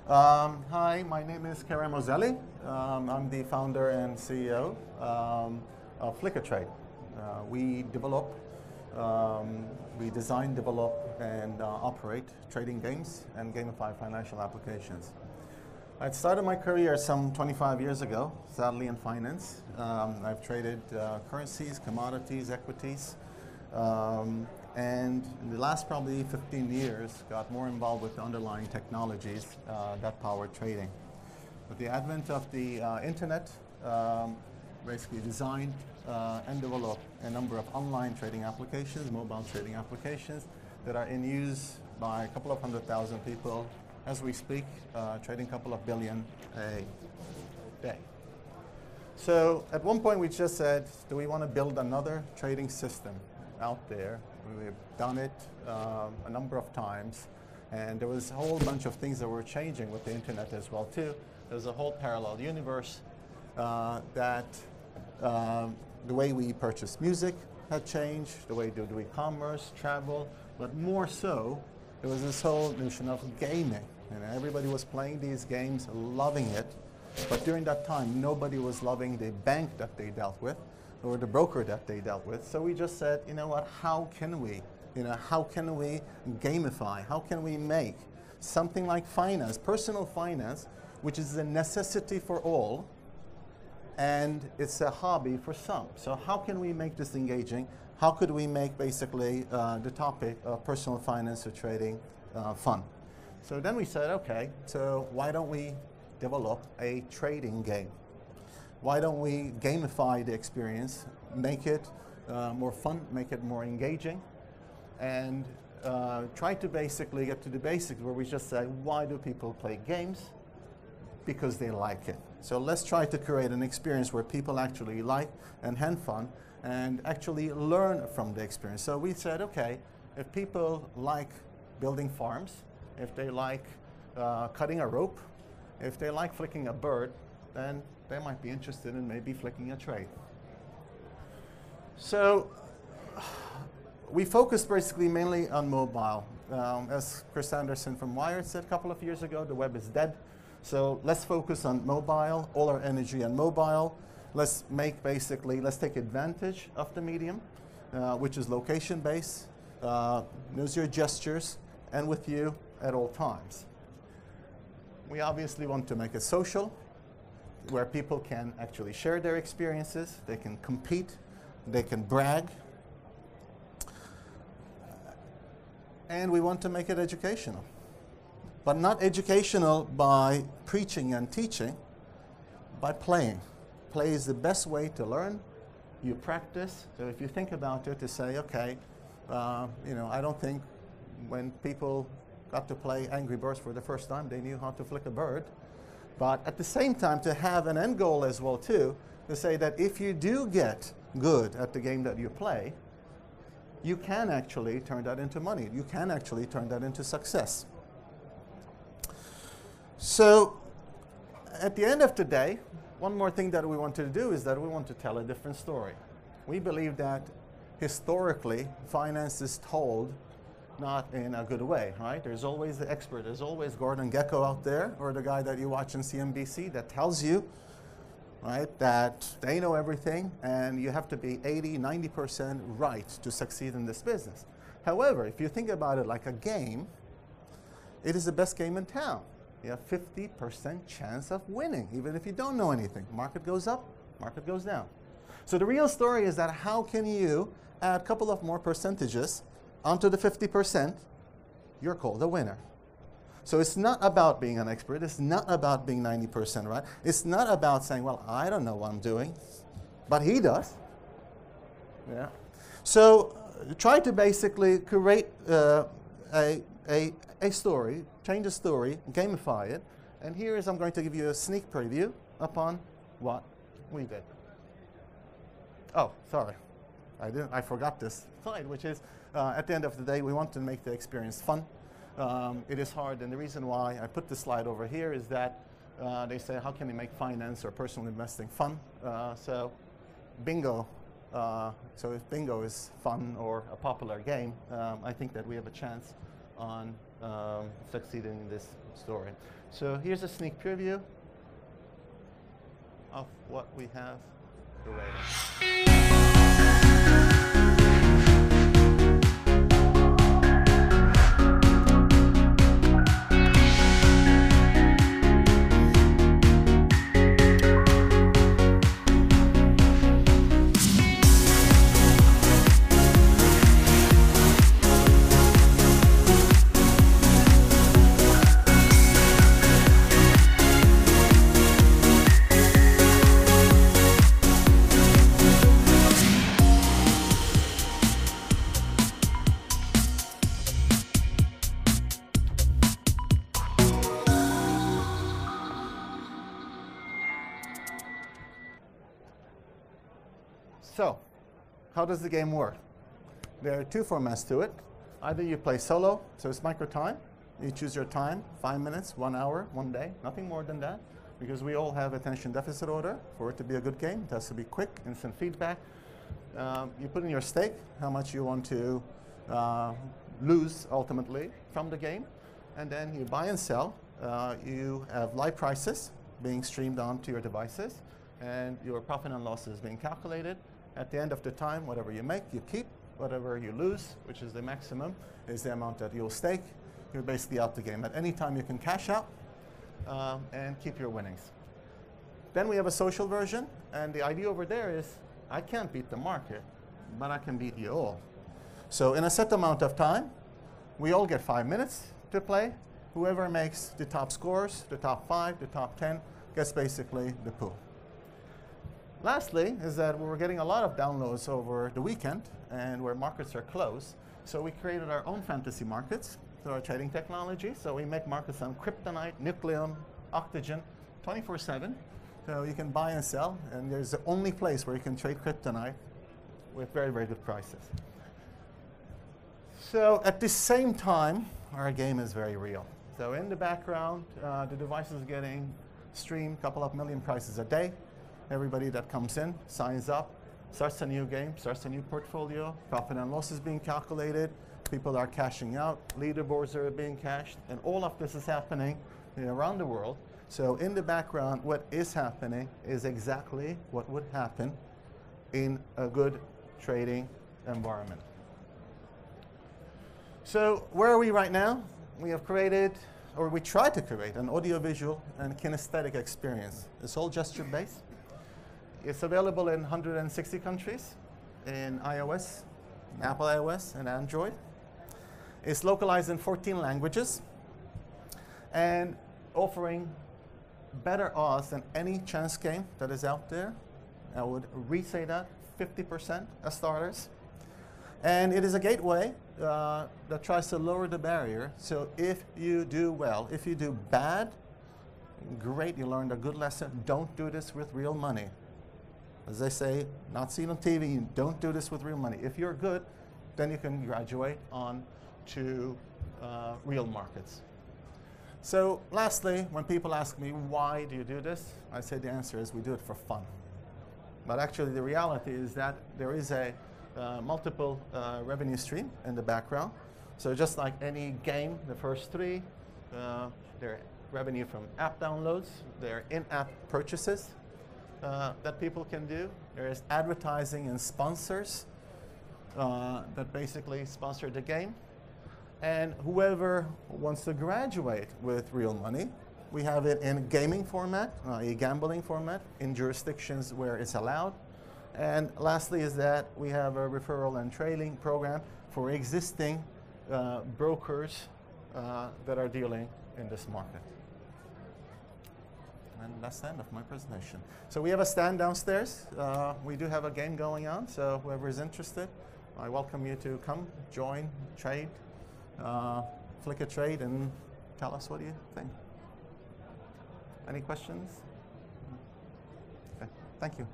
Hi, my name is Kerem Ozelli. I'm the founder and CEO of Flickr Trade. We develop, we design, develop, and operate trading games and gamify financial applications. I started my career some 25 years ago, sadly in finance. I've traded currencies, commodities, equities, and in the last probably 15 years got more involved with the underlying technologies that power trading. With the advent of the internet, basically designed and developed a number of online trading applications, mobile trading applications that are in use by a couple of 100,000 people as we speak, trading a couple of billion a day. So at one point we just said, do we want to build another trading system out there? We've done it a number of times, and there was a whole bunch of things that were changing with the internet as well too. There's a whole parallel universe that the way we purchase music had changed, the way we do e-commerce, travel, but more so, there was this whole notion of gaming. And everybody was playing these games, loving it, but during that time, nobody was loving the bank that they dealt with or the broker that they dealt with. So we just said, you know what, how can we gamify? How can we make something like finance, personal finance, which is a necessity for all, and it's a hobby for some. So how can we make this engaging? How could we make basically the topic of personal finance or trading fun? So then we said, okay, so why don't we develop a trading game? Why don't we gamify the experience, make it more fun, make it more engaging, and try to basically get to the basics where we just say, why do people play games? Because they like it. So let's try to create an experience where people actually like and have fun and actually learn from the experience. So we said, okay, if people like building farms, if they like cutting a rope, if they like flicking a bird, then they might be interested in maybe flicking a trade. So we focused basically mainly on mobile. As Chris Anderson from Wired said a couple of years ago, the web is dead. So let's focus on mobile, all our energy on mobile. Let's take advantage of the medium, which is location-based, knows your gestures, and with you at all times. We obviously want to make it social, where people can actually share their experiences, they can compete, they can brag, and we want to make it educational. But not educational by preaching and teaching, by playing. Play is the best way to learn. You practice. So if you think about it, to say, okay, I don't think when people got to play Angry Birds for the first time, they knew how to flick a bird. But at the same time, to have an end goal as well too, to say that if you do get good at the game that you play, you can actually turn that into money. You can actually turn that into success. So at the end of the day, one more thing that we want to do is that we want to tell a different story. We believe that historically, finance is told not in a good way, right? There's always the expert. There's always Gordon Gekko out there, or the guy that you watch on CNBC that tells you, right, that they know everything and you have to be 80, 90% right to succeed in this business. However, if you think about it like a game, it is the best game in town. You have 50% chance of winning, even if you don't know anything. Market goes up, market goes down. So the real story is that how can you add a couple of more percentages onto the 50%, you're called a winner. So it's not about being an expert. It's not about being 90% right. It's not about saying, well, I don't know what I'm doing, but he does. Yeah. So try to basically create a story, change the story, gamify it. And here is I'm going to give you a sneak preview upon what we did. Oh, sorry. I forgot this slide, which is at the end of the day, we want to make the experience fun. It is hard, and the reason why I put this slide over here is that they say, how can you make finance or personal investing fun? So bingo. So if bingo is fun or a popular game, I think that we have a chance on succeeding in this story. So here's a sneak preview of what we have curated. So, how does the game work? There are two formats to it. Either you play solo, so it's micro time. You choose your time, 5 minutes, 1 hour, 1 day, nothing more than that, because we all have attention deficit order. For it to be a good game, it has to be quick, instant feedback. You put in your stake, how much you want to lose ultimately from the game, and then you buy and sell. You have live prices being streamed onto your devices, and your profit and loss is being calculated. At the end of the time, whatever you make, you keep. Whatever you lose, which is the maximum, is the amount that you'll stake. You're basically out the game. At any time, you can cash out and keep your winnings. Then we have a social version, and the idea over there is I can't beat the market, but I can beat you all. So in a set amount of time, we all get 5 minutes to play. Whoever makes the top scores, the top 5, the top 10, gets basically the pool. Lastly is that we were getting a lot of downloads over the weekend and where markets are closed. So we created our own fantasy markets through our trading technology. So we make markets on kryptonite, nucleum, oxygen, 24/7. So you can buy and sell, and there's the only place where you can trade kryptonite with very, very good prices. So at the same time, our game is very real. So in the background, the device is getting streamed a couple of million prices a day. Everybody that comes in signs up, starts a new game, starts a new portfolio, profit and loss is being calculated, people are cashing out, leaderboards are being cashed, and all of this is happening around the world. So in the background, what is happening is exactly what would happen in a good trading environment. So where are we right now? We have created, or we tried to create, an audiovisual and kinesthetic experience. It's all gesture-based. It's available in 160 countries in iOS, Apple iOS, and Android. It's localized in 14 languages and offering better odds than any chance game that is out there. I would re-say that, 50% as starters. And it is a gateway that tries to lower the barrier. So if you do well, if you do bad, great, you learned a good lesson. Don't do this with real money. As they say, not seen on TV, you don't do this with real money. If you're good, then you can graduate on to real markets. So lastly, when people ask me, why do you do this? I say the answer is we do it for fun. But actually the reality is that there is a multiple revenue stream in the background. So just like any game, the first three, there are revenue from app downloads, there are in-app purchases that people can do. There is advertising and sponsors that basically sponsor the game. And whoever wants to graduate with real money, we have it in gaming format, a gambling format, in jurisdictions where it's allowed. And lastly is that we have a referral and trailing program for existing brokers that are dealing in this market. And that's the end of my presentation. So we have a stand downstairs. We do have a game going on, so whoever is interested, I welcome you to come, join, trade, flick a trade, and tell us what you think. Any questions? Okay. Thank you.